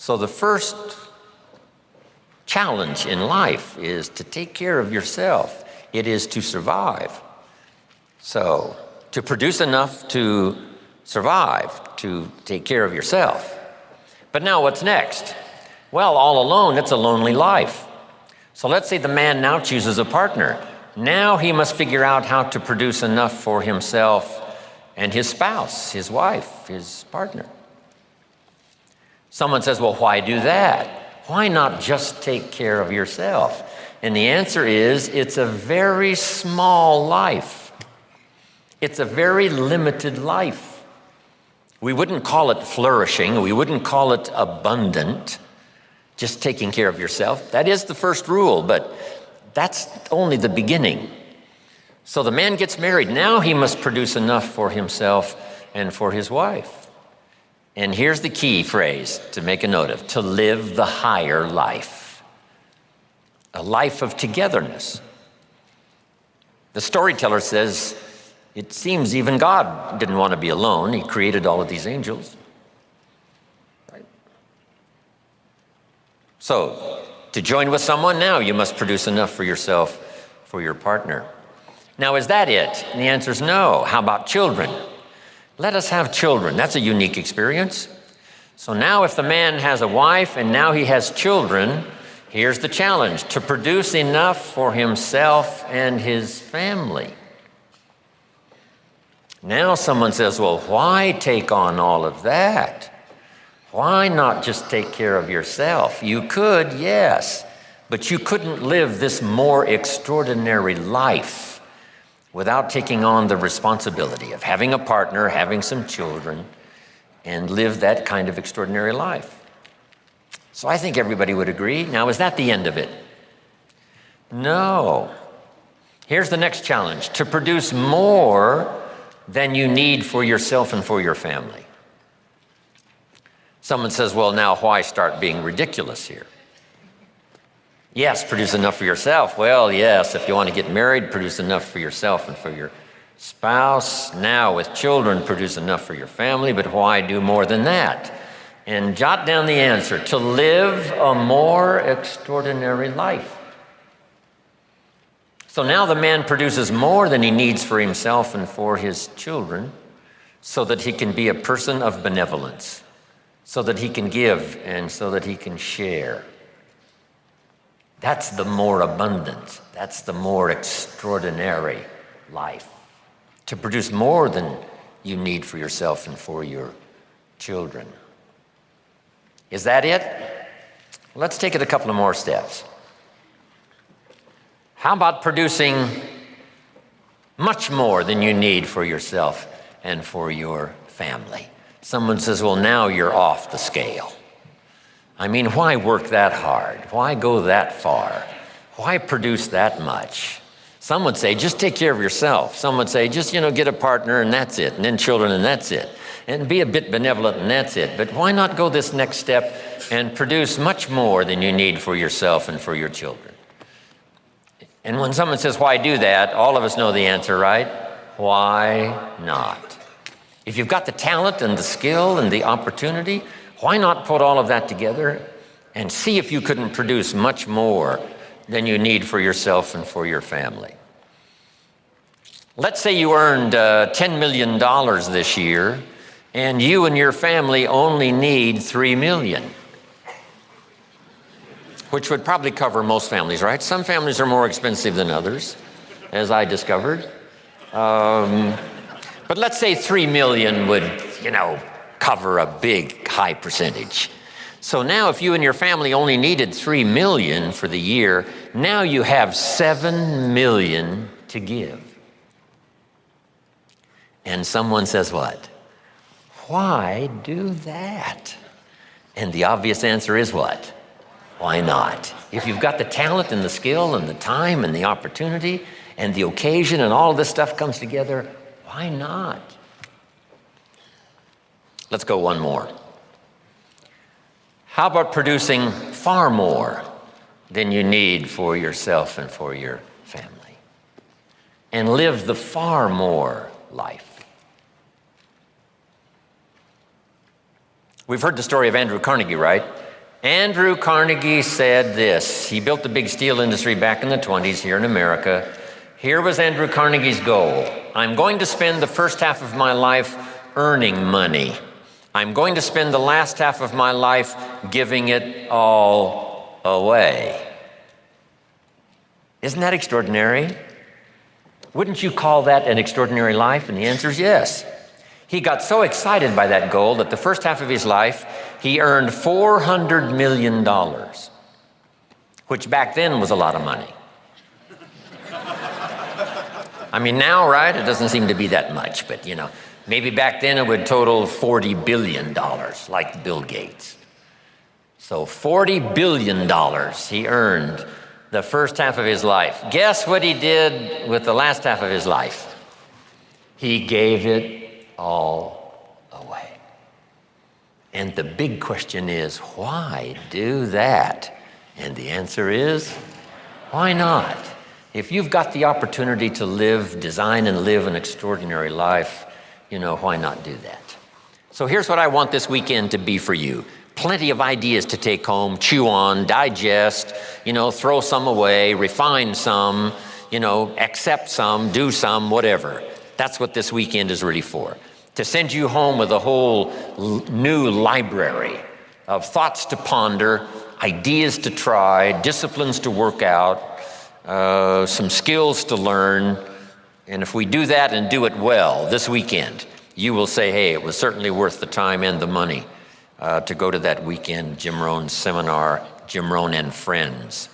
So the first challenge in life is to take care of yourself. It is to survive. So to produce enough to survive, to take care of yourself. But now what's next? Well, all alone, it's a lonely life. So let's say the man now chooses a partner. Now he must figure out how to produce enough for himself and his spouse, his wife, his partner. Someone says, well, why do that? Why not just take care of yourself? And the answer is, it's a very small life. It's a very limited life. We wouldn't call it flourishing. We wouldn't call it abundant. Just taking care of yourself. That is the first rule, but that's only the beginning. So the man gets married. Now he must produce enough for himself and for his wife. And here's the key phrase to make a note of: to live the higher life. A life of togetherness. The storyteller says, it seems even God didn't want to be alone. He created all of these angels. Right? So, to join with someone, now you must produce enough for yourself, for your partner. Now, is that it? And the answer is no. How about children? Let us have children. That's a unique experience. So now if the man has a wife and now he has children, here's the challenge: to produce enough for himself and his family. Now someone says, well, why take on all of that? Why not just take care of yourself? You could, yes, but you couldn't live this more extraordinary life without taking on the responsibility of having a partner, having some children, and live that kind of extraordinary life. So I think everybody would agree. Now, is that the end of it? No. Here's the next challenge: to produce more than you need for yourself and for your family. Someone says, well, now why start being ridiculous here? Yes, produce enough for yourself. Well, yes, if you want to get married, produce enough for yourself and for your spouse. Now, with children, produce enough for your family, but why do more than that? And jot down the answer: to live a more extraordinary life. So now the man produces more than he needs for himself and for his children, so that he can be a person of benevolence, so that he can give and so that he can share. That's the more abundant, that's the more extraordinary life. To produce more than you need for yourself and for your children. Is that it? Let's take it a couple of more steps. How about producing much more than you need for yourself and for your family? Someone says, well, now you're off the scale. I mean, why work that hard? Why go that far? Why produce that much? Some would say, just take care of yourself. Some would say, just, get a partner and that's it, and then children and that's it. And be a bit benevolent and that's it. But why not go this next step and produce much more than you need for yourself and for your children? And when someone says, why do that? All of us know the answer, right? Why not? If you've got the talent and the skill and the opportunity, why not put all of that together and see if you couldn't produce much more than you need for yourself and for your family? Let's say you earned $10 million this year, and you and your family only need $3 million, which would probably cover most families, right? Some families are more expensive than others, as I discovered. But let's say $3 million would, cover a big, high percentage. So now if you and your family only needed $3 million for the year, now you have $7 million to give. And someone says what? Why do that? And the obvious answer is what? Why not? If you've got the talent and the skill and the time and the opportunity and the occasion and all this stuff comes together, why not? Let's go one more. How about producing far more than you need for yourself and for your family? And live the far more life. We've heard the story of Andrew Carnegie, right? Andrew Carnegie said this. He built the big steel industry back in the 20s here in America. Here was Andrew Carnegie's goal. I'm going to spend the first half of my life earning money. I'm going to spend the last half of my life giving it all away. Isn't that extraordinary? Wouldn't you call that an extraordinary life? And the answer is yes. He got so excited by that goal that the first half of his life, he earned $400 million, which back then was a lot of money. I mean, now, right, it doesn't seem to be that much, but, maybe back then it would total $40 billion, like Bill Gates. So $40 billion he earned the first half of his life. Guess what he did with the last half of his life? He gave it all away. And the big question is, why do that? And the answer is, why not? If you've got the opportunity to design and live an extraordinary life, why not do that? So here's what I want this weekend to be for you. Plenty of ideas to take home, chew on, digest, throw some away, refine some, accept some, do some, whatever. That's what this weekend is really for. To send you home with a whole new library of thoughts to ponder, ideas to try, disciplines to work out, some skills to learn. And if we do that and do it well this weekend, you will say, hey, it was certainly worth the time and the money to go to that weekend Jim Rohn seminar, Jim Rohn and Friends.